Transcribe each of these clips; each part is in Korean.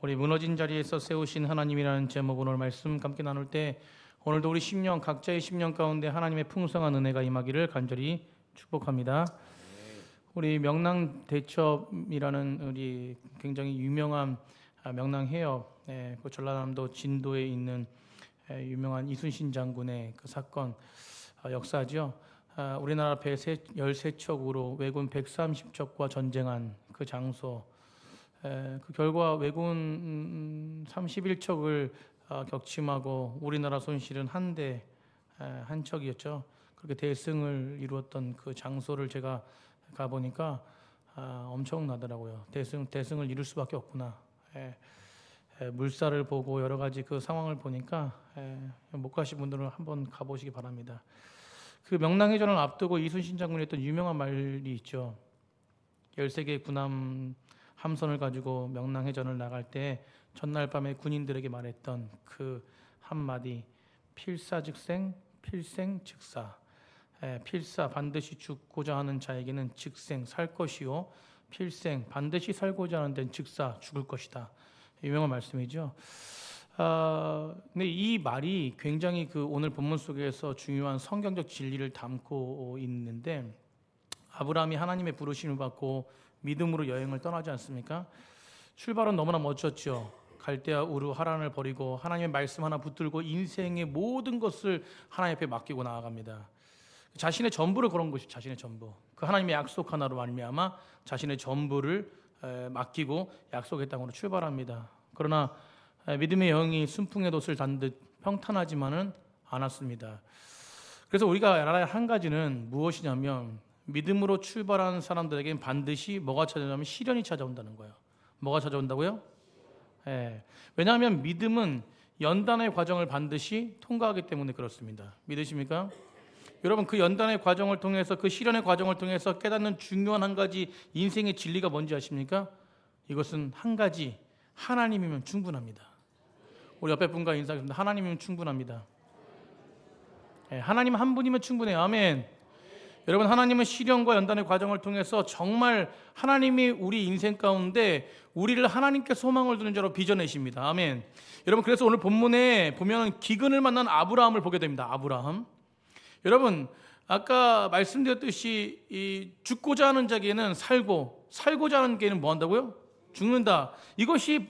우리 무너진 자리에서 세우신 하나님이라는 제목으로 오늘 말씀 함께 나눌 때 오늘도 우리 심령 각자의 심령 가운데 하나님의 풍성한 은혜가 임하기를 간절히 축복합니다. 우리 명랑 대첩이라는 우리 굉장히 유명한 명랑 해협, 그 전라남도 진도에 있는 유명한 이순신 장군의 그 사건 역사죠. 우리나라 배 13척으로 왜군 130척과 전쟁한 그 장소, 그 결과 왜군 31척을 격침하고 우리나라 손실은 한 척이었죠. 그렇게 대승을 이루었던 그 장소를 제가 가보니까 엄청나더라고요. 대승을 이룰 수밖에 없구나. 물살을 보고 여러 가지 그 상황을 보니까 못 가신 분들은 한번 가보시기 바랍니다. 그 명랑해전을 앞두고 이순신 장군이 했던 유명한 말이 있죠. 13개의 군함 함선을 가지고 명랑해전을 나갈 때 전날 밤에 군인들에게 말했던 그 한마디, 필사즉생, 필생즉사. 필사, 반드시 죽고자 하는 자에게는 즉생, 살 것이요, 필생, 반드시 살고자 하는 데는 즉사, 죽을 것이다. 유명한 말씀이죠. 근데 이 말이 굉장히 그 오늘 본문 속에서 중요한 성경적 진리를 담고 있는데, 아브라함이 하나님의 부르심을 받고 믿음으로 여행을 떠나지 않습니까? 출발은 너무나 멋졌죠. 갈대아 우르 하란을 버리고 하나님의 말씀 하나 붙들고 인생의 모든 것을 하나님 앞에 맡기고 나아갑니다. 자신의 전부를 걸은 것이 자신의 전부. 그 하나님의 약속 하나로 말미암아 자신의 전부를 맡기고 약속의 땅으로 출발합니다. 그러나 믿음의 여행이 순풍의 돛을 단 듯 평탄하지만은 않았습니다. 그래서 우리가 알아야 한 가지는 무엇이냐면, 믿음으로 출발하는 사람들에게는 반드시 뭐가 찾아오냐면 시련이 찾아온다는 거예요. 뭐가 찾아온다고요? 왜냐하면 믿음은 연단의 과정을 반드시 통과하기 때문에 그렇습니다. 믿으십니까? 여러분, 그 연단의 과정을 통해서, 그 시련의 과정을 통해서 깨닫는 중요한 한 가지 인생의 진리가 뭔지 아십니까? 이것은 한 가지, 하나님이면 충분합니다. 우리 옆에 분과 인사하겠습니다. 하나님이면 충분합니다. 하나님 한 분이면 충분해요. 아멘. 여러분, 하나님은 시련과 연단의 과정을 통해서 정말 하나님이 우리 인생 가운데 우리를 하나님께 소망을 두는 자로 빚어내십니다. 아멘. 여러분, 그래서 오늘 본문에 보면 기근을 만난 아브라함을 보게 됩니다. 아브라함. 여러분, 아까 말씀드렸듯이 이 죽고자 하는 자에게는 살고자 하는 자에게는 뭐 한다고요? 죽는다. 이것이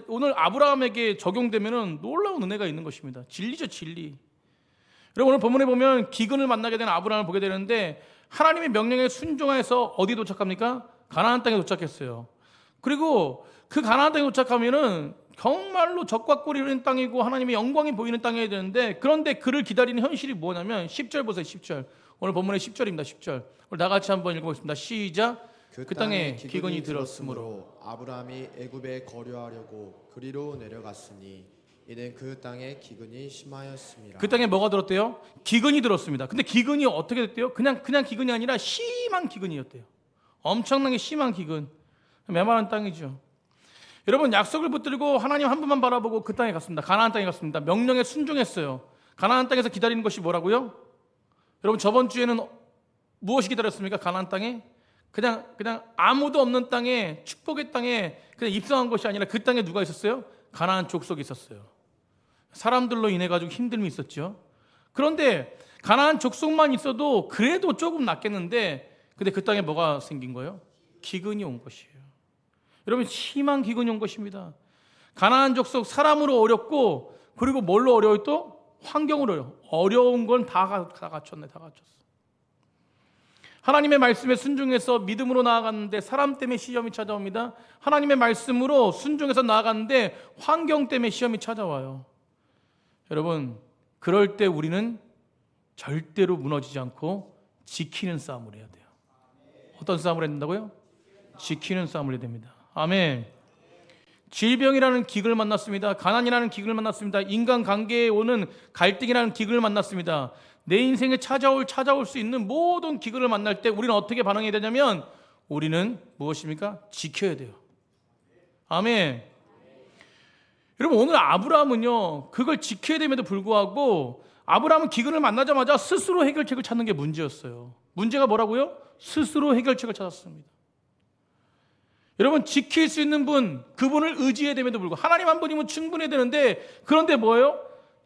오늘 아브라함에게 적용되면 놀라운 은혜가 있는 것입니다. 진리죠, 진리. 여러분, 오늘 본문에 보면 기근을 만나게 된 아브라함을 보게 되는데, 하나님의 명령에 순종해서 어디 도착합니까? 가나안 땅에 도착했어요. 그리고 그 가나안 땅에 도착하면은 정말로 적과 꿀이 흐르는 땅이고 하나님의 영광이 보이는 땅이어야 되는데, 그런데 그를 기다리는 현실이 뭐냐면 10절 보세요. 10절. 오늘 본문의 10절입니다. 10절. 오늘 다 같이 한번 읽어보겠습니다. 시작. 그 땅에 기근이 들었으므로 아브라함이 애굽에 거류하려고 그리로 내려갔으니 이는 그 땅에 기근이 심하였습니다. 그 땅에 뭐가 들었대요? 기근이 들었습니다. 근데 기근이 어떻게 됐대요? 그냥 기근이 아니라 심한 기근이었대요. 엄청나게 심한 기근. 메마른 땅이죠. 여러분, 약속을 붙들고 하나님 한 분만 바라보고 그 땅에 갔습니다. 가나안 땅에 갔습니다. 명령에 순종했어요. 가나안 땅에서 기다리는 것이 뭐라고요? 여러분, 저번 주에는 무엇이 기다렸습니까? 가나안 땅에? 그냥 아무도 없는 땅에, 축복의 땅에 그냥 입성한 것이 아니라 그 땅에 누가 있었어요? 가나안 족속이 있었어요. 사람들로 인해 가지고 힘듦이 있었죠. 그런데 가나안 족속만 있어도 그래도 조금 낫겠는데, 근데 그 땅에 뭐가 생긴 거예요? 기근이 온 것이에요. 여러분, 심한 기근이 온 것입니다. 가나안 족속 사람으로 어렵고, 그리고 뭘로 어려워요? 또 환경으로 어려운 건 다 갖췄네. 다 갖췄어. 하나님의 말씀에 순종해서 믿음으로 나아갔는데 사람 때문에 시험이 찾아옵니다. 하나님의 말씀으로 순종해서 나아갔는데 환경 때문에 시험이 찾아와요. 여러분, 그럴 때 우리는 절대로 무너지지 않고 지키는 싸움을 해야 돼요. 어떤 싸움을 해야 된다고요? 지키는 싸움을 해야 됩니다. 아멘. 질병이라는 기근을 만났습니다. 가난이라는 기근을 만났습니다. 인간관계에 오는 갈등이라는 기근을 만났습니다. 내 인생에 찾아올 수 있는 모든 기근을 만날 때 우리는 어떻게 반응해야 되냐면, 우리는 무엇입니까? 지켜야 돼요. 아멘. 여러분, 오늘 아브라함은요, 그걸 지켜야 됨에도 불구하고 아브라함은 기근을 만나자마자 스스로 해결책을 찾는 게 문제였어요. 문제가 뭐라고요? 스스로 해결책을 찾았습니다. 여러분 지킬 수 있는 분, 그분을 의지해야 됨에도 불구하고 하나님 한 분이면 충분해야 되는데 그런데 뭐예요?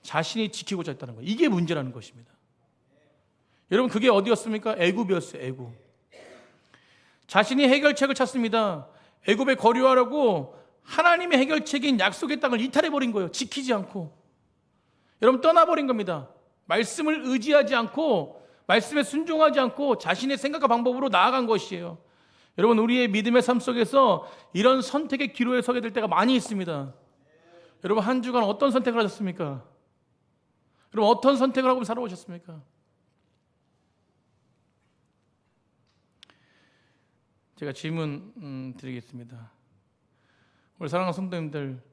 자신이 지키고자 했다는 거예요. 이게 문제라는 것입니다. 여러분 그게 어디였습니까? 애굽이었어요. 애굽. 자신이 해결책을 찾습니다. 애굽에 거류하려고 하나님의 해결책인 약속의 땅을 이탈해버린 거예요. 지키지 않고. 여러분 떠나버린 겁니다. 말씀을 의지하지 않고 말씀에 순종하지 않고 자신의 생각과 방법으로 나아간 것이에요. 여러분 우리의 믿음의 삶 속에서 이런 선택의 기로에 서게 될 때가 많이 있습니다. 여러분 한 주간 어떤 선택을 하셨습니까? 여러분 어떤 선택을 하고 살아오셨습니까? 제가 질문 드리겠습니다. 우리 사랑하는 성도님들,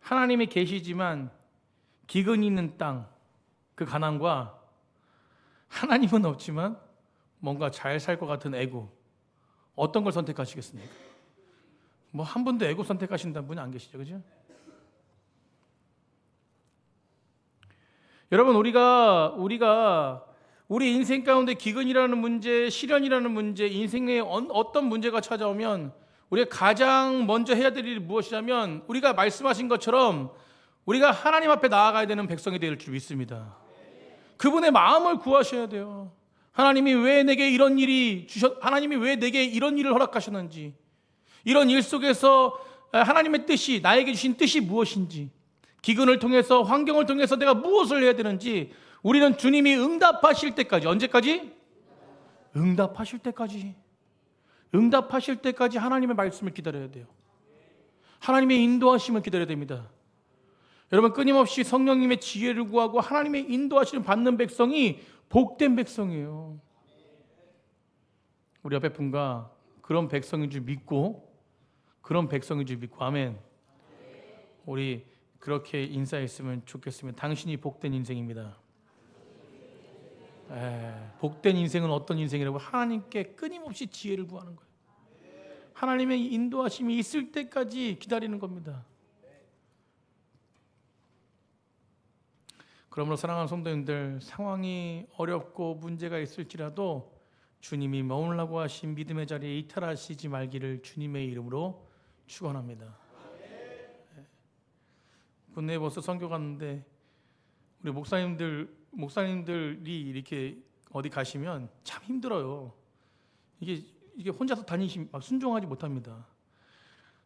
하나님이 계시지만 기근이 있는 땅, 그 가난과 하나님은 없지만 뭔가 잘 살 것 같은 애굽, 어떤 걸 선택하시겠습니까? 뭐 한 분도 애굽 선택하신다는 분이 안 계시죠, 그죠? 여러분 우리가 우리 인생 가운데 기근이라는 문제, 시련이라는 문제, 인생에 어떤 문제가 찾아오면 우리가 가장 먼저 해야 될 일이 무엇이냐면 우리가 말씀하신 것처럼 우리가 하나님 앞에 나아가야 되는 백성이 될 줄 믿습니다. 그분의 마음을 구하셔야 돼요. 하나님이 왜 내게 이런 하나님이 왜 내게 이런 일을 허락하셨는지, 이런 일 속에서 하나님의 뜻이, 나에게 주신 뜻이 무엇인지, 기근을 통해서, 환경을 통해서 내가 무엇을 해야 되는지, 우리는 주님이 응답하실 때까지, 언제까지? 응답하실 때까지 하나님의 말씀을 기다려야 돼요. 하나님의 인도하심을 기다려야 됩니다. 여러분 끊임없이 성령님의 지혜를 구하고 하나님의 인도하심을 받는 백성이 복된 백성이에요. 우리 옆에 분과 그런 백성인 줄 믿고 아멘. 우리 그렇게 인사했으면 좋겠습니다. 당신이 복된 인생입니다. 복된 인생은 어떤 인생이라고? 하나님께 끊임없이 지혜를 구하는 거예요. 하나님의 인도하심이 있을 때까지 기다리는 겁니다. 그러므로 사랑하는 성도님들, 상황이 어렵고 문제가 있을지라도 주님이 머물라고 하신 믿음의 자리에 이탈하시지 말기를 주님의 이름으로 축원합니다. 국내에 벌써 선교 갔는데 우리 목사님들이 이렇게 어디 가시면 참 힘들어요. 이게 혼자서 막 순종하지 못합니다.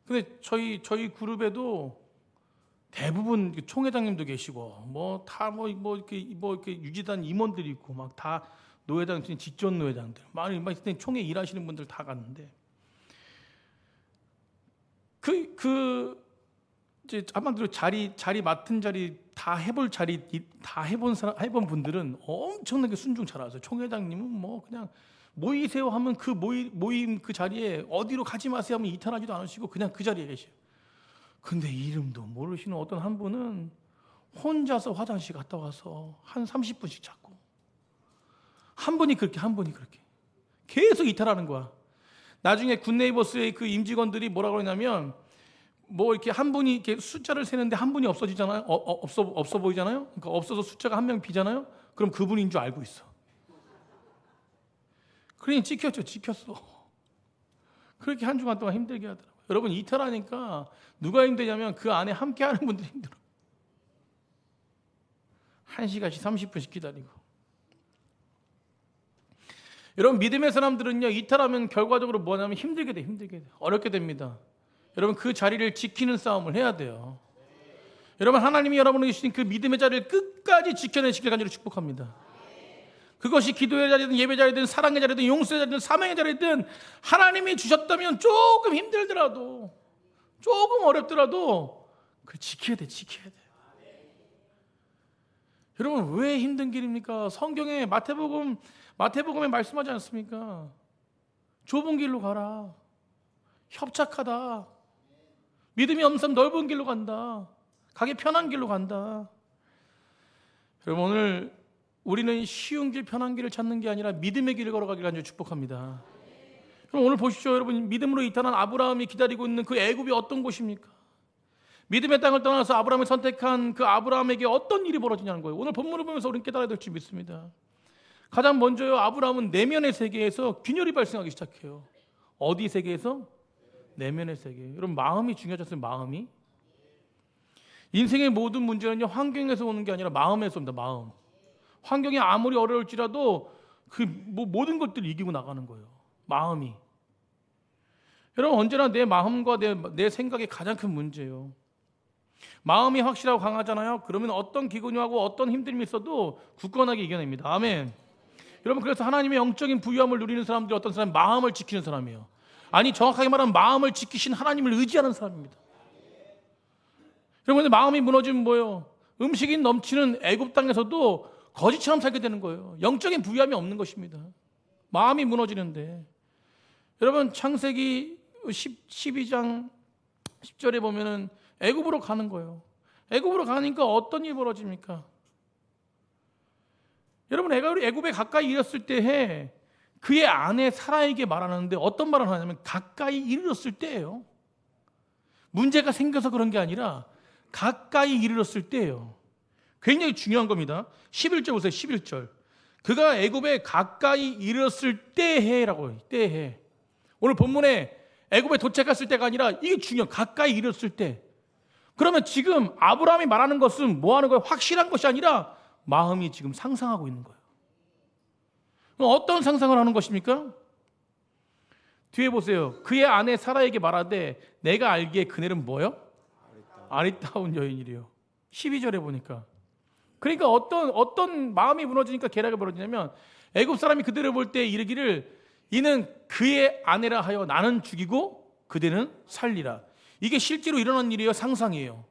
근데 저희 그룹에도 대부분 총회장님도 계시고 이렇게 유지단 임원들이 있고 막 다 노회장, 직전 노회장들, 많이 총회 일하시는 분들 다 갔는데 이제 아마도 자리 맡은 자리 다 해본 분들은 엄청나게 순종 잘하세요. 총회장님은 뭐 그냥 모이세요 하면 그 모임 그 자리에 어디로 가지 마세요 하면 이탈하지도 않으시고 그냥 그 자리에 계셔요. 근데 이름도 모르시는 어떤 한 분은 혼자서 화장실 갔다 와서 한 30분씩 찾고 한 분이 그렇게 계속 이탈하는 거야. 나중에 굿네이버스의 그 임직원들이 뭐라 그러냐면 뭐 이렇게 한 분이 이렇게 숫자를 세는데 한 분이 없어지잖아요. 없어 보이잖아요. 그러니까 없어서 숫자가 한 명 비잖아요. 그럼 그분인 줄 알고 있어. 그러니 찍혔어. 그렇게 한 주간 동안 힘들게 하더라고요. 여러분 이탈하니까 누가 힘드냐면 그 안에 함께하는 분들이 힘들어. 1시간씩 30분씩 기다리고. 여러분 믿음의 사람들은요 이탈하면 결과적으로 뭐냐면 힘들게 돼. 어렵게 됩니다. 여러분 그 자리를 지키는 싸움을 해야 돼요. 여러분 하나님이 여러분에게 주신 그 믿음의 자리를 끝까지 지켜내시길 간절히 축복합니다. 그것이 기도의 자리든 예배 자리든 사랑의 자리든 용서의 자리든 사명의 자리든 하나님이 주셨다면 조금 힘들더라도 조금 어렵더라도 그걸 지켜야 돼. 여러분 왜 힘든 길입니까? 성경에 마태복음에 말씀하지 않습니까? 좁은 길로 가라. 협착하다. 믿음이 없는 사람 넓은 길로 간다. 가기 편한 길로 간다. 여러분 오늘 우리는 쉬운 길, 편한 길을 찾는 게 아니라 믿음의 길을 걸어가기를 간절히 축복합니다. 그럼 오늘 보십시오. 여러분 믿음으로 이탈한 아브라함이 기다리고 있는 그 애굽이 어떤 곳입니까? 믿음의 땅을 떠나서 아브라함을 선택한 그 아브라함에게 어떤 일이 벌어지냐는 거예요. 오늘 본문을 보면서 우리는 깨달아야 될 줄 믿습니다. 가장 먼저요, 아브라함은 내면의 세계에서 균열이 발생하기 시작해요. 어디 세계에서? 내면의 세계. 여러분 마음이 중요하지 않습니까? 마음이. 인생의 모든 문제는요 환경에서 오는 게 아니라 마음에서 옵니다. 마음. 환경이 아무리 어려울지라도 그 모든 것들을 이기고 나가는 거예요. 마음이. 여러분 언제나 내 마음과 내 생각이 가장 큰 문제예요. 마음이 확실하고 강하잖아요. 그러면 어떤 기근이하고 어떤 힘듦이 있어도 굳건하게 이겨냅니다. 아멘. 여러분 그래서 하나님의 영적인 부유함을 누리는 사람들이 어떤 사람이 마음을 지키는 사람이에요. 아니 정확하게 말하면 마음을 지키신 하나님을 의지하는 사람입니다. 여러분 마음이 무너지면 뭐예요? 음식이 넘치는 애굽 땅에서도 거지처럼 살게 되는 거예요. 영적인 부유함이 없는 것입니다. 마음이 무너지는데 여러분 창세기 12장 10절에 보면은 애굽으로 가는 거예요. 애굽으로 가니까 어떤 일이 벌어집니까? 여러분 애굽에 가까이 이르렀을 때에 그의 아내 사라에게 말하는데 어떤 말을 하냐면 가까이 이르렀을 때예요. 문제가 생겨서 그런 게 아니라 가까이 이르렀을 때예요. 굉장히 중요한 겁니다. 11절 보세요. 11절. 그가 애굽에 가까이 이르렀을 때해라고 해요. 때해. 오늘 본문에 애굽에 도착했을 때가 아니라 이게 중요해요. 가까이 이르렀을 때. 그러면 지금 아브라함이 말하는 것은 뭐 하는 거예요? 확실한 것이 아니라 마음이 지금 상상하고 있는 거예요. 그럼 어떤 상상을 하는 것입니까? 뒤에 보세요. 그의 아내 사라에게 말하되 내가 알기에 그네는 뭐요? 아리따운 여인이래요. 12절에 보니까. 그러니까 어떤 마음이 무너지니까 계략이 벌어지냐면 애굽 사람이 그들을 볼 때 이르기를 이는 그의 아내라 하여 나는 죽이고 그대는 살리라. 이게 실제로 일어난 일이에요? 상상이에요?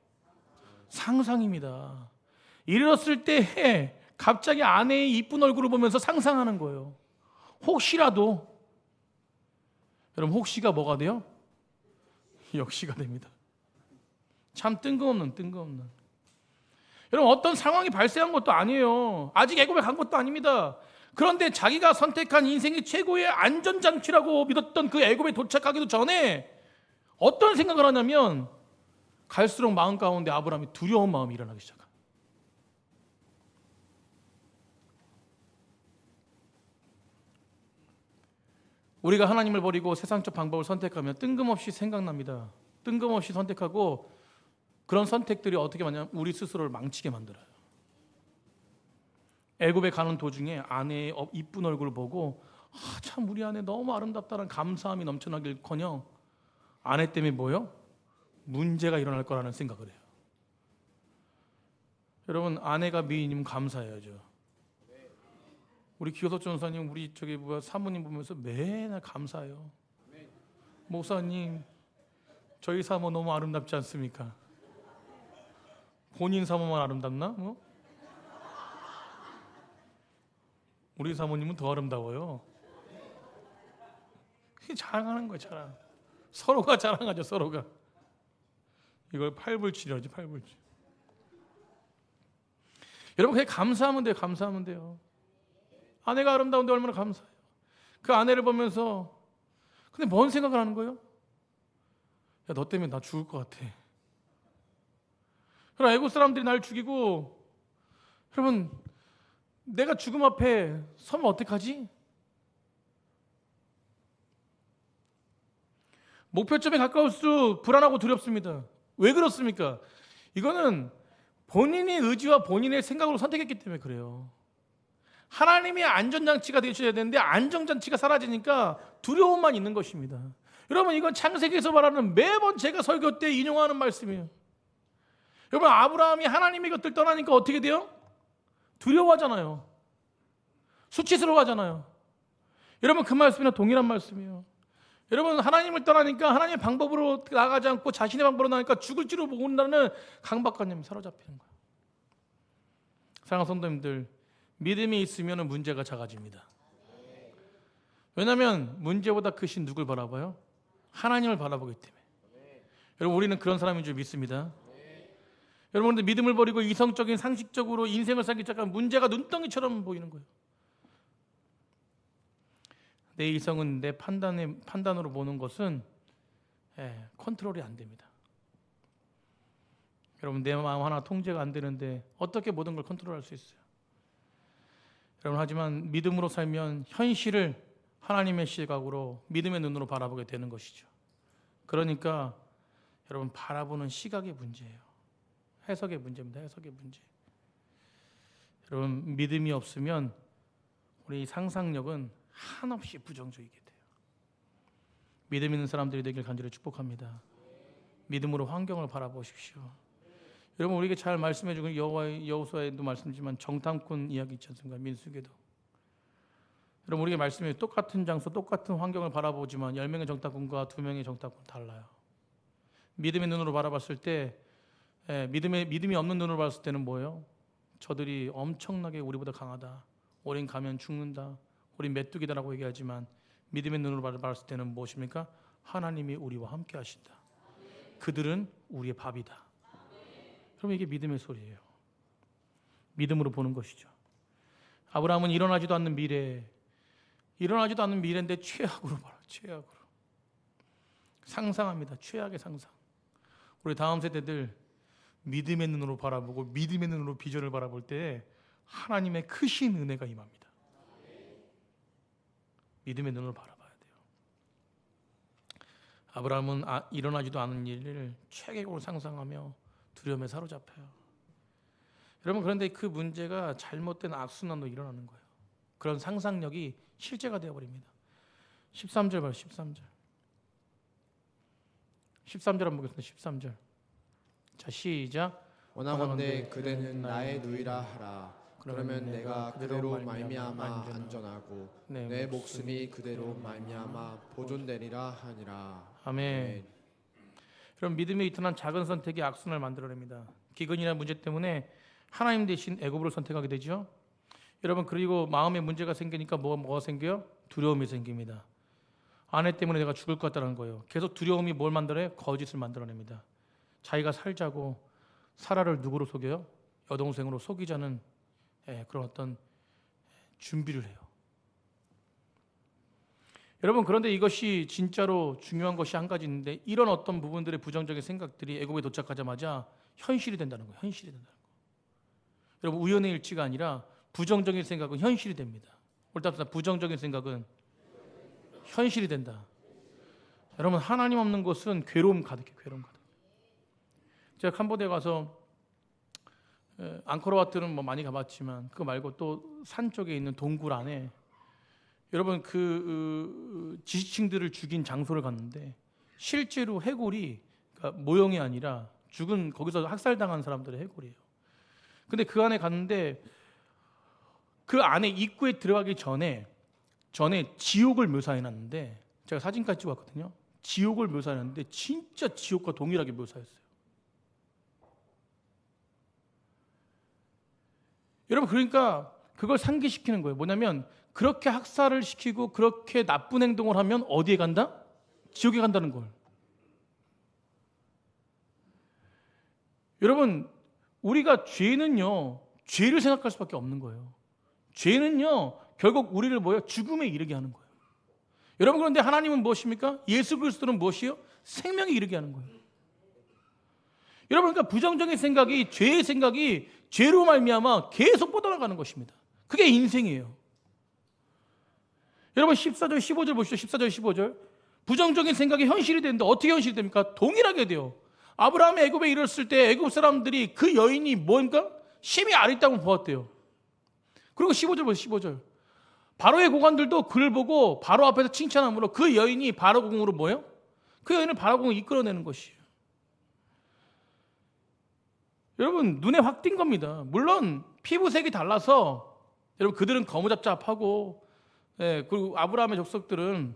상상입니다. 이르렀을 때 갑자기 아내의 이쁜 얼굴을 보면서 상상하는 거예요. 혹시라도 여러분 혹시가 뭐가 돼요? 역시가 됩니다. 참 뜬금없는 여러분 어떤 상황이 발생한 것도 아니에요. 아직 애굽에 간 것도 아닙니다. 그런데 자기가 선택한 인생의 최고의 안전장치라고 믿었던 그 애굽에 도착하기도 전에 어떤 생각을 하냐면 갈수록 마음 가운데 아브라함이 두려운 마음이 일어나기 시작합니다. 우리가 하나님을 버리고 세상적 방법을 선택하면 뜬금없이 생각납니다. 뜬금없이 선택하고 그런 선택들이 어떻게 하냐면 우리 스스로를 망치게 만들어요. 애굽에 가는 도중에 아내의 이쁜 얼굴을 보고 참 우리 아내 너무 아름답다는 감사함이 넘쳐나길커녕 아내 때문에 뭐요? 문제가 일어날 거라는 생각을 해요. 여러분 아내가 미인이면 감사해야죠. 우리 기호석 전사님 우리 사모님 보면서 맨날 감사해요. 목사님 저희 사모 너무 아름답지 않습니까? 본인 사모만 아름답나? 우리 사모님은 더 아름다워요. 자랑하는 거예요. 자랑. 서로가 자랑하죠. 서로가. 이걸 팔불출이라지. 팔불출. 여러분 그냥 감사하면 돼요. 감사하면 돼요. 아내가 아름다운데 얼마나 감사해요. 그 아내를 보면서 근데 뭔 생각을 하는 거예요? 야, 너 때문에 나 죽을 것 같아. 그럼 애국 사람들이 날 죽이고 여러분 내가 죽음 앞에 서면 어떡하지? 목표점에 가까울수록 불안하고 두렵습니다. 왜 그렇습니까? 이거는 본인의 의지와 본인의 생각으로 선택했기 때문에 그래요. 하나님의 안전장치가 되셔야 되는데 안전장치가 사라지니까 두려움만 있는 것입니다. 여러분 이건 창세기에서 말하는 매번 제가 설교 때 인용하는 말씀이에요. 여러분 아브라함이 하나님의 곁을 떠나니까 어떻게 돼요? 두려워하잖아요. 수치스러워하잖아요. 여러분 그 말씀이랑 동일한 말씀이에요. 여러분 하나님을 떠나니까 하나님의 방법으로 나가지 않고 자신의 방법으로 나가니까 죽을 줄을 모른다는 강박관념이 사로잡히는 거예요. 사랑하는 성도님들 믿음이 있으면 문제가 작아집니다. 왜냐하면 문제보다 크신 누굴 바라봐요? 하나님을 바라보기 때문에. 여러분 우리는 그런 사람인 줄 믿습니다. 여러분들 믿음을 버리고 이성적인 상식적으로 인생을 살기 시작하면 문제가 눈덩이처럼 보이는 거예요. 내 이성은 내 판단으로 보는 것은 컨트롤이 안 됩니다. 여러분 내 마음 하나 통제가 안 되는데 어떻게 모든 걸 컨트롤할 수 있어요? 여러분 하지만 믿음으로 살면 현실을 하나님의 시각으로 믿음의 눈으로 바라보게 되는 것이죠. 그러니까 여러분 바라보는 시각의 문제예요. 해석의 문제입니다. 해석의 문제. 여러분 믿음이 없으면 우리 상상력은 한없이 부정적이게 돼요. 믿음 있는 사람들이 되길 간절히 축복합니다. 믿음으로 환경을 바라보십시오. 여러분 우리에게 잘 말씀해주고 여호수아에도 말씀이지만 정탐꾼 이야기 있지 않습니까? 민수기에도. 여러분 우리에게 말씀해 똑같은 장소 똑같은 환경을 바라보지만 10명의 정탐꾼과 2명의 정탐꾼 달라요. 믿음의 눈으로 바라봤을 때 믿음이 없는 눈으로 봤을 때는 뭐예요? 저들이 엄청나게 우리보다 강하다. 우린 가면 죽는다. 우린 메뚜기다라고 얘기하지만 믿음의 눈으로 바라봤을 때는 무엇입니까? 하나님이 우리와 함께 하신다. 그들은 우리의 밥이다. 그럼 이게 믿음의 소리예요. 믿음으로 보는 것이죠. 아브라함은 일어나지도 않는 미래인데 최악으로 봐라. 최악으로. 상상합니다. 최악의 상상. 우리 다음 세대들 믿음의 눈으로 바라보고 믿음의 눈으로 비전을 바라볼 때 하나님의 크신 은혜가 임합니다. 믿음의 눈으로 바라봐야 돼요. 아브라함은 일어나지도 않은 일을 최악으로 상상하며 두려움에 사로잡혀요. 여러분 그런데 그 문제가 잘못된 악순환으로 일어나는 거예요. 그런 상상력이 실제가 되어버립니다. 13절 봐요. 13절 한번 보겠습니다. 13절. 자 시작. 원하건대 그대는 나의 누이라 하라. 그러면 내가 그대로 말미암아 안전하고 내 목숨이 그대로 말미암아 보존되리라 하니라. 아멘. 그럼 믿음에 이탄한 작은 선택이 악순환을 만들어냅니다. 기근이라는 문제 때문에 하나님 대신 애굽을 선택하게 되죠. 여러분 그리고 마음에 문제가 생기니까 뭐가 생겨요? 두려움이 생깁니다. 아내 때문에 내가 죽을 것 같다는 거예요. 계속 두려움이 뭘 만들어요? 거짓을 만들어냅니다. 자기가 살자고 사라를 누구로 속여요? 여동생으로 속이자는 그런 어떤 준비를 해요. 여러분 그런데 이것이 진짜로 중요한 것이 한 가지 있는데 이런 어떤 부분들의 부정적인 생각들이 애굽에 도착하자마자 현실이 된다는 거예요. 현실이 된다는 거. 여러분 우연의 일치가 아니라 부정적인 생각은 현실이 됩니다. 옳답니다. 부정적인 생각은 현실이 된다. 여러분 하나님 없는 곳은 괴로움 가득해. 괴로움 가득. 제가 캄보디아 가서 앙코르와트는 뭐 많이 가봤지만 그거 말고 또 산 쪽에 있는 동굴 안에 여러분 그 지식층들을 죽인 장소를 갔는데 실제로 해골이 그러니까 모형이 아니라 죽은 거기서 학살당한 사람들의 해골이에요. 근데 그 안에 갔는데 그 안에 입구에 들어가기 전에 지옥을 묘사해놨는데 제가 사진까지 찍었거든요. 지옥을 묘사해놨는데 진짜 지옥과 동일하게 묘사했어요. 여러분 그러니까 그걸 상기시키는 거예요. 뭐냐면 그렇게 학살을 시키고 그렇게 나쁜 행동을 하면 어디에 간다? 지옥에 간다는 걸. 여러분 우리가 죄는요 죄를 생각할 수밖에 없는 거예요. 죄는요 결국 우리를 죽음에 이르게 하는 거예요. 여러분 그런데 하나님은 무엇입니까? 예수 그리스도는 무엇이요? 생명에 이르게 하는 거예요. 여러분 그러니까 부정적인 생각이 죄의 생각이 죄로 말미암아 계속 뻗어나가는 것입니다. 그게 인생이에요. 여러분 14절 15절 보시죠. 14절 15절. 부정적인 생각이 현실이 되는데 어떻게 현실이 됩니까? 동일하게 돼요. 아브라함이 애굽에 이르렀을 때 애굽 사람들이 그 여인이 뭔가 심히 아리따움을 보았대요. 그리고 15절 보세요. 15절. 바로의 고관들도 그를 보고 바로 앞에서 칭찬함으로 그 여인이 바로 궁으로 뭐예요? 그 여인을 바로 궁으로 이끌어내는 것이에요. 여러분 눈에 확 띈 겁니다. 물론 피부색이 달라서 여러분 그들은 거무잡잡하고 그리고 아브라함의 족속들은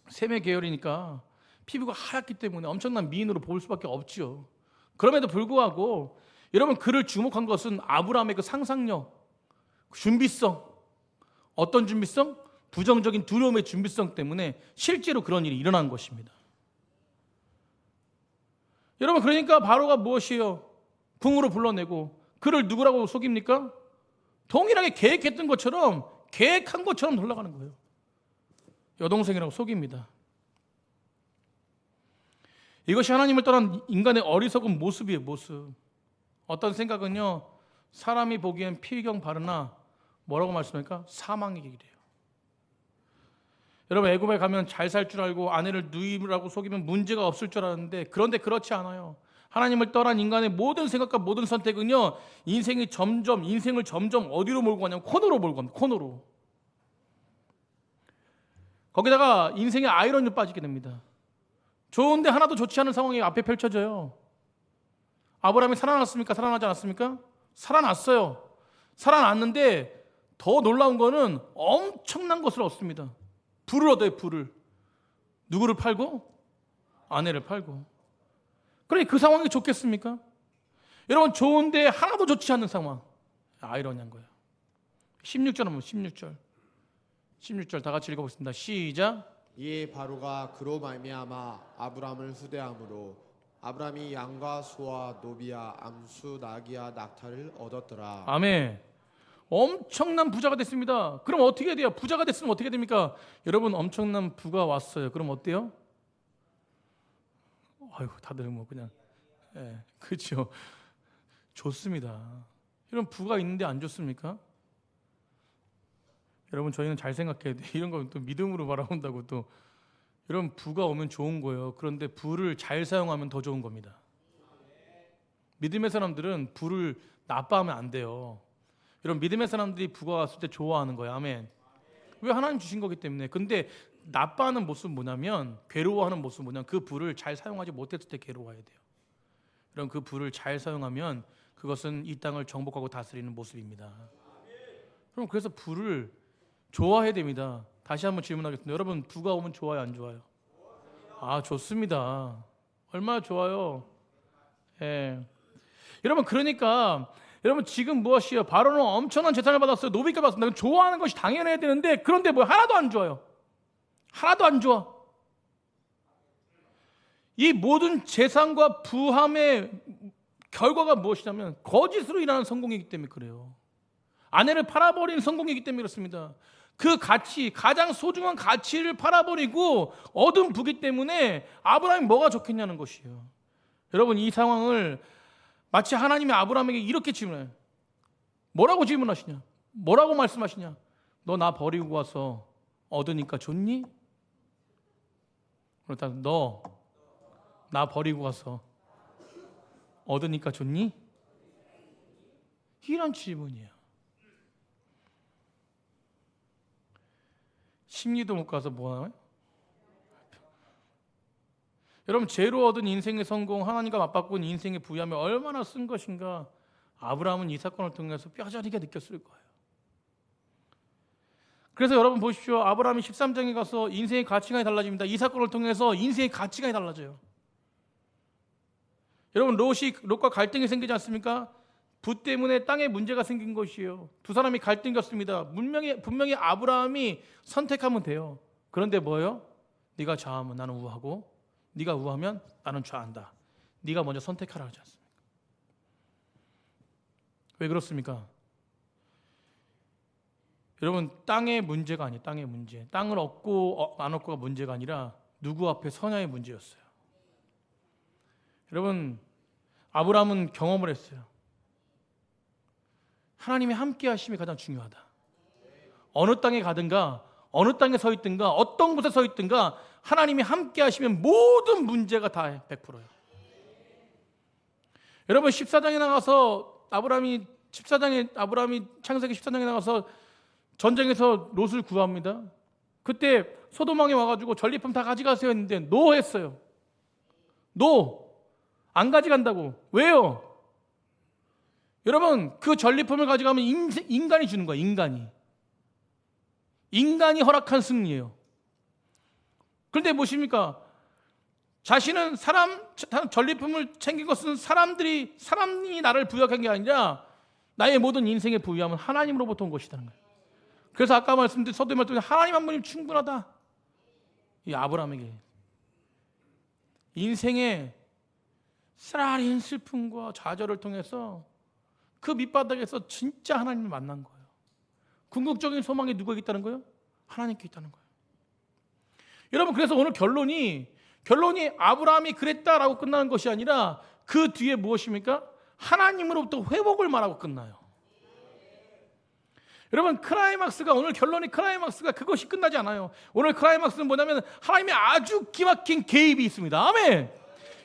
셈의 계열이니까 피부가 하얗기 때문에 엄청난 미인으로 볼 수밖에 없지요. 그럼에도 불구하고 여러분 그를 주목한 것은 아브라함의 그 상상력, 준비성. 어떤 준비성? 부정적인 두려움의 준비성 때문에 실제로 그런 일이 일어난 것입니다. 여러분 그러니까 바로가 무엇이에요? 궁으로 불러내고 그를 누구라고 속입니까? 동일하게 계획했던 것처럼 계획한 것처럼 흘러가는 거예요. 여동생이라고 속입니다. 이것이 하나님을 떠난 인간의 어리석은 모습이에요. 모습. 어떤 생각은요 사람이 보기엔 필경 바르나 뭐라고 말씀합니까? 사망의 길이에요. 여러분 애굽에 가면 잘 살 줄 알고 아내를 누이라고 속이면 문제가 없을 줄 알았는데 그런데 그렇지 않아요. 하나님을 떠난 인간의 모든 생각과 모든 선택은요 인생을 점점 어디로 몰고 가냐면 코너로 몰고 갑니다. 코너로. 거기다가 인생의 아이러니로 빠지게 됩니다. 좋은데 하나도 좋지 않은 상황이 앞에 펼쳐져요. 아브라함이 살아났습니까? 살아나지 않았습니까? 살아났어요. 살아났는데 더 놀라운 거는 엄청난 것을 얻습니다. 부를 얻어요. 부를. 누구를 팔고? 아내를 팔고. 그러니 그 상황이 좋겠습니까? 여러분 좋은데 하나도 좋지 않는 상황. 아이러니한 거예요. 16절 한번 16절 다 같이 읽어보겠습니다. 시작. 이에 바로가 그로 말미암아 아브람을 후대함으로 아브람이 양과 소와 노비와 암수 나귀와 낙타를 얻었더라. 아멘. 엄청난 부자가 됐습니다. 그럼 어떻게 돼요? 부자가 됐으면 어떻게 됩니까? 여러분 엄청난 부가 왔어요. 그럼 어때요? 아이고 다들 뭐 그냥 그렇죠. 좋습니다. 이런 부가 있는데 안 좋습니까? 여러분 저희는 잘 생각해야 돼. 이런 거 또 믿음으로 바라본다고 또 이런 부가 오면 좋은 거예요. 그런데 부를 잘 사용하면 더 좋은 겁니다. 믿음의 사람들은 부를 나빠하면 안 돼요. 여러분 믿음의 사람들이 부가 왔을 때 좋아하는 거예요. 아멘. 왜? 하나님 주신 거기 때문에. 근데 나빠하는 모습은 뭐냐면 괴로워하는 모습은 뭐냐면 그 부를 잘 사용하지 못했을 때 괴로워해야 돼요. 여러분 그 부를 잘 사용하면 그것은 이 땅을 정복하고 다스리는 모습입니다. 그럼 그래서 부를 좋아해야 됩니다. 다시 한번 질문하겠습니다. 여러분 부가 오면 좋아요 안 좋아요? 아 좋습니다. 얼마나 좋아요. 여러분 그러니까 여러분 지금 무엇이에요? 바로는 엄청난 재산을 받았어요. 노비가 받았습니다. 좋아하는 것이 당연해야 되는데 그런데 뭐 하나도 안 좋아요. 하나도 안 좋아. 이 모든 재산과 부함의 결과가 무엇이냐면 거짓으로 일하는 성공이기 때문에 그래요. 아내를 팔아버린 성공이기 때문에 그렇습니다. 그 가치, 가장 소중한 가치를 팔아버리고 얻은 부기 때문에 아브라함이 뭐가 좋겠냐는 것이에요. 여러분 이 상황을 마치 하나님이 아브라함에게 이렇게 질문해요. 뭐라고 질문하시냐? 뭐라고 말씀하시냐? 너 나 버리고 와서 얻으니까 좋니? 그렇다 너 나 버리고 와서 얻으니까 좋니? 이런 질문이에요. 심리도 못 가서 뭐 하나요? 여러분 죄로 얻은 인생의 성공, 하나님과 맞바꾼 인생의 부유함이 얼마나 쓴 것인가 아브라함은 이 사건을 통해서 뼈저리게 느꼈을 거예요. 그래서 여러분 보십시오. 아브라함이 13장에 가서 인생의 가치관이 달라집니다. 이 사건을 통해서 인생의 가치관이 달라져요. 여러분 롯과 갈등이 생기지 않습니까? 부 때문에 땅에 문제가 생긴 것이에요. 두 사람이 갈등겼습니다. 분명히 아브라함이 선택하면 돼요. 그런데 뭐예요? 네가 좌하면 나는 우하고 네가 우하면 나는 좌한다. 네가 먼저 선택하라 하지 않습니까? 왜 그렇습니까? 여러분 땅의 문제가 아니에요. 땅의 문제. 땅을 얻고 안 얻고가 문제가 아니라 누구 앞에 서냐의 문제였어요. 여러분 아브라함은 경험을 했어요. 하나님이 함께 하심이 가장 중요하다. 어느 땅에 가든가 어느 땅에 서 있든가 어떤 곳에 서 있든가 하나님이 함께 하시면 모든 문제가 다 100%예요. 여러분 14장에 나가서 아브라함이 창세기 14장에 나가서 전쟁에서 롯을 구합니다. 그때 소돔왕이 와가지고 전리품 다 가져가세요 했는데 노 했어요. 노! 안 가져간다고. 왜요? 여러분 그 전리품을 가져가면 인간이 주는 거야. 인간이 허락한 승리예요. 그런데 보십니까? 자신은 전리품을 챙긴 것은 사람이 나를 부여한 게 아니라 나의 모든 인생의 부유함은 하나님으로부터 온 것이라는 거예요. 그래서 아까 말씀드린 서두에 말씀드린 하나님 한 분이 충분하다. 이 아브라함에게 인생의 쓰라린 슬픔과 좌절을 통해서 그 밑바닥에서 진짜 하나님을 만난 거예요. 궁극적인 소망이 누구에게 있다는 거예요? 하나님께 있다는 거예요. 여러분 그래서 오늘 결론이 아브라함이 그랬다라고 끝나는 것이 아니라 그 뒤에 무엇입니까? 하나님으로부터 회복을 말하고 끝나요. 여러분 클라이막스가 오늘 결론이 클라이막스가 그것이 끝나지 않아요. 오늘 클라이막스는 뭐냐면 하나님의 아주 기막힌 개입이 있습니다. 아멘.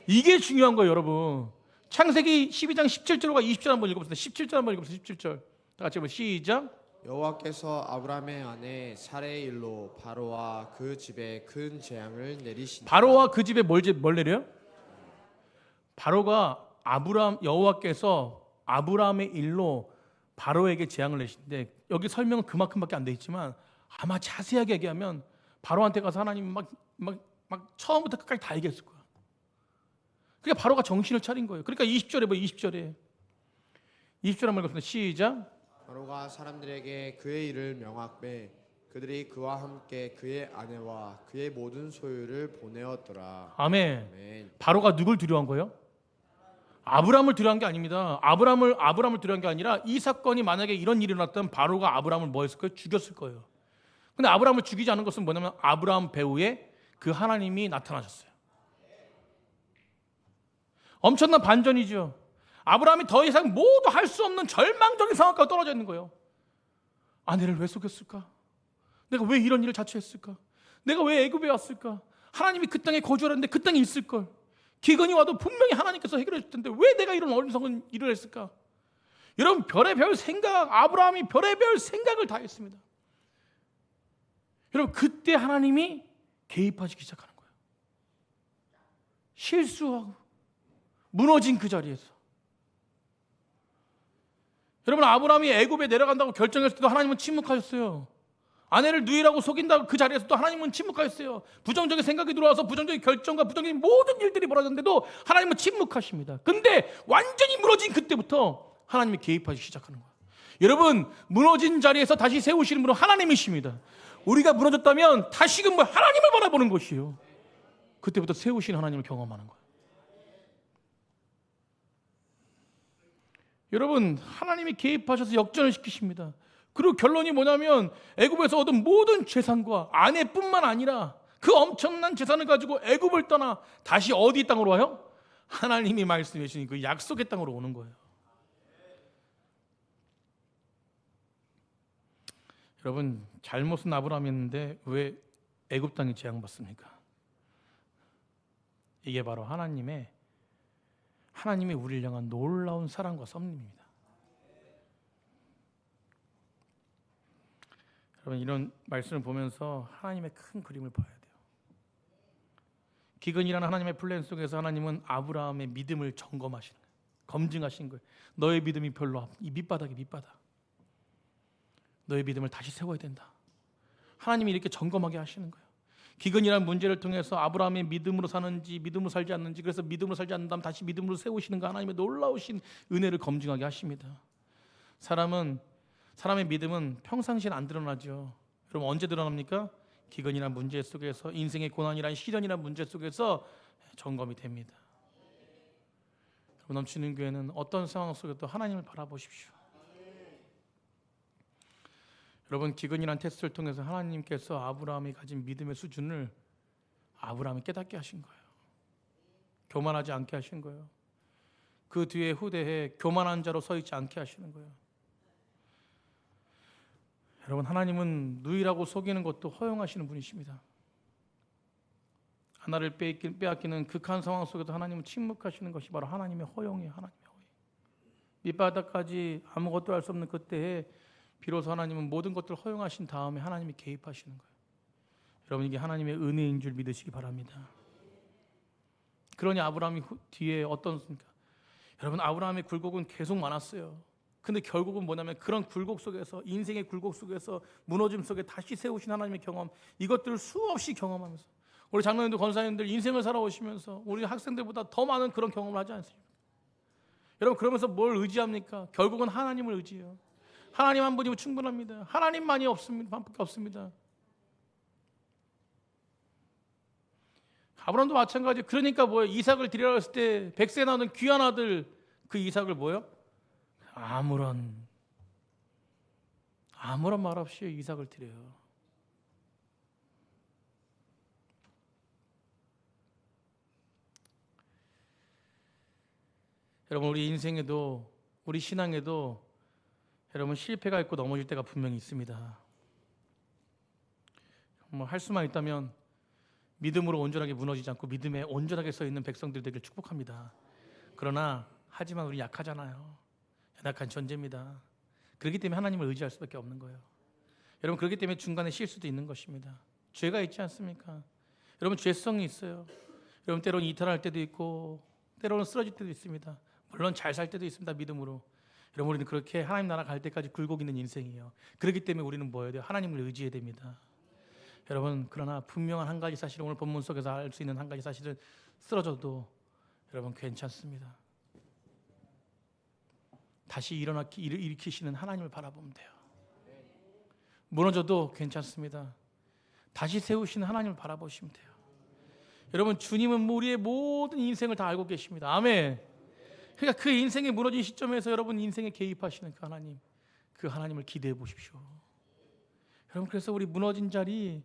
이게 중요한 거예요, 여러분. 창세기 12장 17절과 20절 한번 읽어보세요. 17절 한번 읽어보세요. 17절. 다 같이 한번 시작. 여호와께서 아브라함의 아내 사레의 일로 바로와 그 집에 큰 재앙을 내리시니 바로와 그 집에 뭘 내려요? 바로가 여호와께서 아브라함의 일로 바로에게 재앙을 내시는데 여기 설명은 그만큼밖에 안 돼 있지만 아마 자세하게 얘기하면 바로한테 가서 하나님이 막 처음부터 끝까지 다 얘기했을 거야. 그러니까 바로가 정신을 차린 거예요. 그러니까 20절에 20절에 20절 한번 읽겠습니다. 시작. 바로가 사람들에게 그의 일을 명하되 그들이 그와 함께 그의 아내와 그의 모든 소유를 보내었더라. 아멘. 아멘. 바로가 누굴 두려워한 거예요? 아브라함을 두려워한 게 아닙니다. 아브라함을 두려워한 게 아니라 이 사건이 만약에 이런 일이 일어났다면 바로가 아브라함을 뭐 했을 거예요? 죽였을 거예요. 근데 아브라함을 죽이지 않은 것은 뭐냐면 아브라함 배후에 그 하나님이 나타나셨어요. 엄청난 반전이죠. 아브라함이 더 이상 모두 할 수 없는 절망적인 상황까지 떨어져 있는 거예요. 아내를 왜 속였을까? 내가 왜 이런 일을 자초했을까? 내가 왜 애굽에 왔을까? 하나님이 그 땅에 거주하는데 그 땅에 있을 걸. 기근이 와도 분명히 하나님께서 해결해 줄 텐데 왜 내가 이런 어리석은 일을 했을까? 여러분 별의별 생각, 아브라함이 별의별 생각을 다 했습니다. 여러분 그때 하나님이 개입하시기 시작하는 거예요. 실수하고 무너진 그 자리에서. 여러분 아브라함이 애굽에 내려간다고 결정했을 때도 하나님은 침묵하셨어요. 아내를 누이라고 속인다고 그 자리에서도 하나님은 침묵하셨어요. 부정적인 생각이 들어와서 부정적인 결정과 부정적인 모든 일들이 벌어졌는데도 하나님은 침묵하십니다. 근데 완전히 무너진 그때부터 하나님이 개입하기 시작하는 거예요. 여러분 무너진 자리에서 다시 세우시는 분은 하나님이십니다. 우리가 무너졌다면 다시금 하나님을 바라보는 것이에요. 그때부터 세우신 하나님을 경험하는 거예요. 여러분 하나님이 개입하셔서 역전을 시키십니다. 그리고 결론이 뭐냐면 애굽에서 얻은 모든 재산과 아내뿐만 아니라 그 엄청난 재산을 가지고 애굽을 떠나 다시 어디 땅으로 와요? 하나님이 말씀해 주신 그 약속의 땅으로 오는 거예요. 여러분 잘못은 아브라함이었는데 왜 애굽 땅이 재앙받습니까? 이게 바로 하나님의 우리를 향한 놀라운 사랑과 섭리입니다. 여러분 이런 말씀을 보면서 하나님의 큰 그림을 봐야 돼요. 기근이라는 하나님의 플랜 속에서 하나님은 아브라함의 믿음을 점검하시는 거예요. 검증하신 거예요. 너의 믿음이 별로 이 밑바닥이 밑바닥. 너의 믿음을 다시 세워야 된다. 하나님이 이렇게 점검하게 하시는 거예요. 기근이라는 문제를 통해서 아브라함의 믿음으로 사는지 믿음으로 살지 않는지, 그래서 믿음으로 살지 않는다면 다시 믿음으로 세우시는 거, 하나님의 놀라우신 은혜를 검증하게 하십니다. 사람의 믿음은 평상시엔 안 드러나죠. 여러분 언제 드러납니까? 기근이라는 문제 속에서, 인생의 고난이라는 시련이라는 문제 속에서 점검이 됩니다. 여러분 넘치는 교회는 어떤 상황 속에도 하나님을 바라보십시오. 여러분 기근이라는 테스트를 통해서 하나님께서 아브라함이 가진 믿음의 수준을 아브라함이 깨닫게 하신 거예요. 교만하지 않게 하신 거예요. 그 뒤에 후대에 교만한 자로 서 있지 않게 하시는 거예요. 여러분 하나님은 누이라고 속이는 것도 허용하시는 분이십니다. 하나를 빼앗기는 극한 상황 속에도 하나님은 침묵하시는 것이 바로 하나님의 허용이에요. 하나님의 허용. 밑바닥까지 아무것도 할 수 없는 그때에 비로소 하나님은 모든 것들을 허용하신 다음에 하나님이 개입하시는 거예요. 여러분 이게 하나님의 은혜인 줄 믿으시기 바랍니다. 그러니 아브라함이 뒤에 어떻습니까? 여러분 아브라함의 굴곡은 계속 많았어요. 근데 결국은 뭐냐면 그런 굴곡 속에서, 인생의 굴곡 속에서, 무너짐 속에 다시 세우신 하나님의 경험, 이것들을 수없이 경험하면서, 우리 장로님들 권사님들 인생을 살아오시면서 우리 학생들보다 더 많은 그런 경험을 하지 않습니까? 여러분 그러면서 뭘 의지합니까? 결국은 하나님을 의지해요. 하나님 한 분이면 충분합니다. 하나님만이 없습니다. 아브라함도 마찬가지. 그러니까 뭐예요? 이삭을 드리라고 했을 때 100세 나오는 귀한 아들, 그 이삭을 뭐예요? 아무런 말 없이 이삭을 드려요. 여러분 우리 인생에도, 우리 신앙에도 여러분, 실패가 있고 넘어질 때가 분명히 있습니다. 뭐 할 수만 있다면 믿음으로 온전하게 무너지지 않고 믿음에 온전하게 서 있는 백성들 되길 축복합니다. 그러나 하지만 우리 약하잖아요. 연약한 존재입니다. 그렇기 때문에 하나님을 의지할 수밖에 없는 거예요. 여러분, 그렇기 때문에 중간에 실수도 있는 것입니다. 죄가 있지 않습니까? 여러분, 죄성이 있어요. 여러분, 때로는 이탈할 때도 있고 때로는 쓰러질 때도 있습니다. 물론 잘 살 때도 있습니다. 믿음으로. 여러분, 우리는 그렇게 하나님 나라 갈 때까지 굴고 있는 인생이에요. 그렇기 때문에 우리는 뭐 해야 돼요? 하나님을 의지해야 됩니다. 여러분, 그러나 분명한 한 가지 사실은, 오늘 본문 속에서 알 수 있는 한 가지 사실은, 쓰러져도 여러분 괜찮습니다. 다시 일으키시는 하나님을 바라보면 돼요. 무너져도 괜찮습니다. 다시 세우시는 하나님을 바라보시면 돼요. 여러분, 주님은 우리의 모든 인생을 다 알고 계십니다. 아멘. 그러니까 그 인생이 무너진 시점에서 여러분 인생에 개입하시는 그 하나님을 기대해 보십시오. 여러분, 그래서 우리 무너진 자리,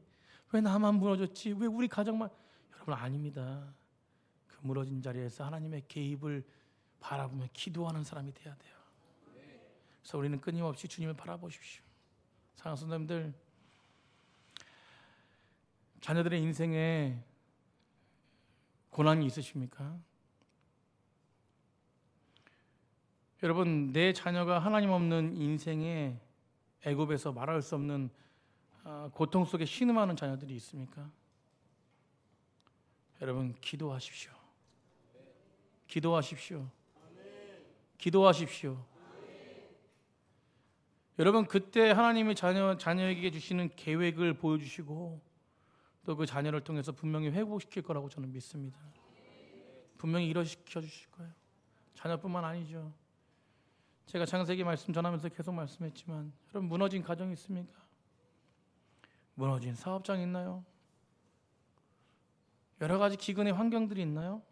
왜 나만 무너졌지? 왜 우리 가정만? 여러분, 아닙니다. 그 무너진 자리에서 하나님의 개입을 바라보며 기도하는 사람이 돼야 돼요. 그래서 우리는 끊임없이 주님을 바라보십시오. 사랑하는 성도님들, 자녀들의 인생에 고난이 있으십니까? 여러분, 내 자녀가 하나님 없는 인생에 애굽에서 말할 수 없는 고통 속에 신음하는 자녀들이 있습니까? 여러분, 기도하십시오. 기도하십시오. 기도하십시오. 여러분, 그때 하나님이 자녀에게 주시는 계획을 보여주시고 또 그 자녀를 통해서 분명히 회복시킬 거라고 저는 믿습니다. 분명히 일어시켜 주실 거예요. 자녀뿐만 아니죠. 제가 창세기 말씀 전하면서 계속 말씀했지만, 여러분, 무너진 가정이 있습니까? 무너진 사업장이 있나요? 여러 가지 기근의 환경들이 있나요?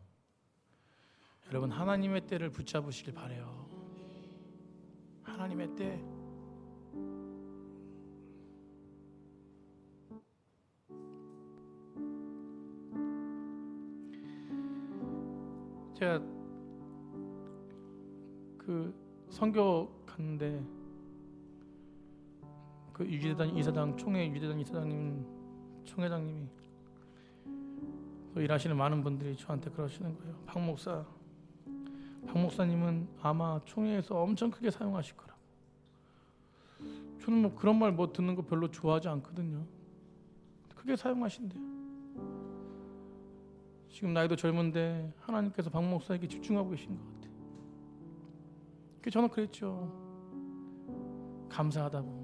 여러분, 하나님의 때를 붙잡으시길 바라요. 하나님의 때. 제가 그 선교 갔는데 그 유지대단 이사장, 총회 유지대단 이사장님, 총회장님이 또 일하시는 많은 분들이 저한테 그러시는 거예요. 박 목사님은 아마 총회에서 엄청 크게 사용하실 거라고. 저는 뭐 그런 말 뭐 듣는 거 별로 좋아하지 않거든요. 크게 사용하신대요. 지금 나이도 젊은데 하나님께서 박 목사에게 집중하고 계신 것 같아요. 저는 그랬죠. 감사하다고.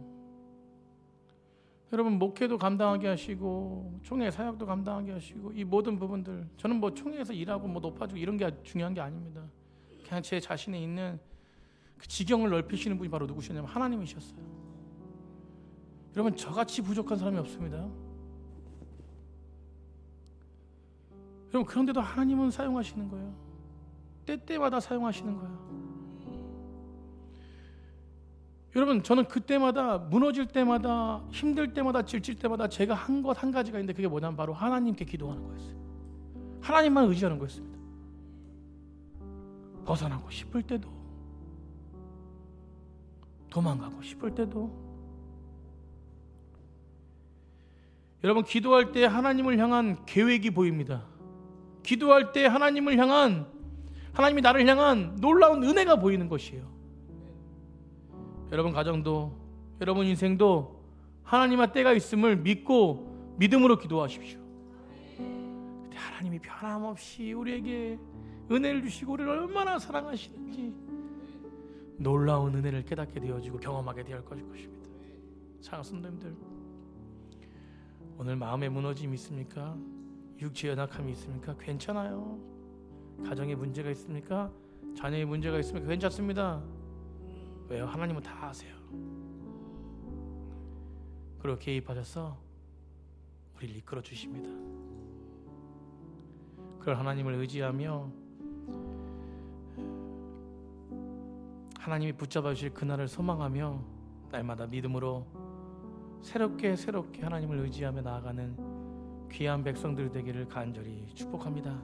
여러분, 목회도 감당하게 하시고 총회 사역도 감당하게 하시고 이 모든 부분들, 저는 뭐 총회에서 일하고 뭐 높아지고 이런 게 중요한 게 아닙니다. 그냥 제 자신에 있는 그 지경을 넓히시는 분이 바로 누구시냐면 하나님이셨어요. 여러분, 저같이 부족한 사람이 없습니다. 여러분, 그런데도 하나님은 사용하시는 거예요. 때때마다 사용하시는 거예요. 여러분, 저는 그때마다, 무너질 때마다, 힘들 때마다, 지칠 때마다 제가 한 것 한 가지가 있는데, 그게 뭐냐면 바로 하나님께 기도하는 거였어요. 하나님만 의지하는 거였습니다. 벗어나고 싶을 때도, 도망가고 싶을 때도. 여러분, 기도할 때 하나님을 향한 계획이 보입니다. 기도할 때 하나님이 나를 향한 놀라운 은혜가 보이는 것이에요. 여러분 가정도, 여러분 인생도 하나님의 때가 있음을 믿고 믿음으로 기도하십시오. 그때 하나님이 변함없이 우리에게 은혜를 주시고 우리를 얼마나 사랑하시는지 놀라운 은혜를 깨닫게 되어지고 경험하게 될 것입니다. 사랑하는 성도님들, 오늘 마음의 무너짐이 있습니까? 육체의 연약함이 있습니까? 괜찮아요. 가정에 문제가 있습니까? 자녀의 문제가 있습니까? 괜찮습니다. 왜요? 하나님은 다 아세요. 그리고 개입하셔서 우리를 이끌어 주십니다. 그걸 하나님을 의지하며 하나님이 붙잡아 주실 그날을 소망하며 날마다 믿음으로 새롭게 하나님을 의지하며 나아가는 귀한 백성들 되기를 간절히 축복합니다.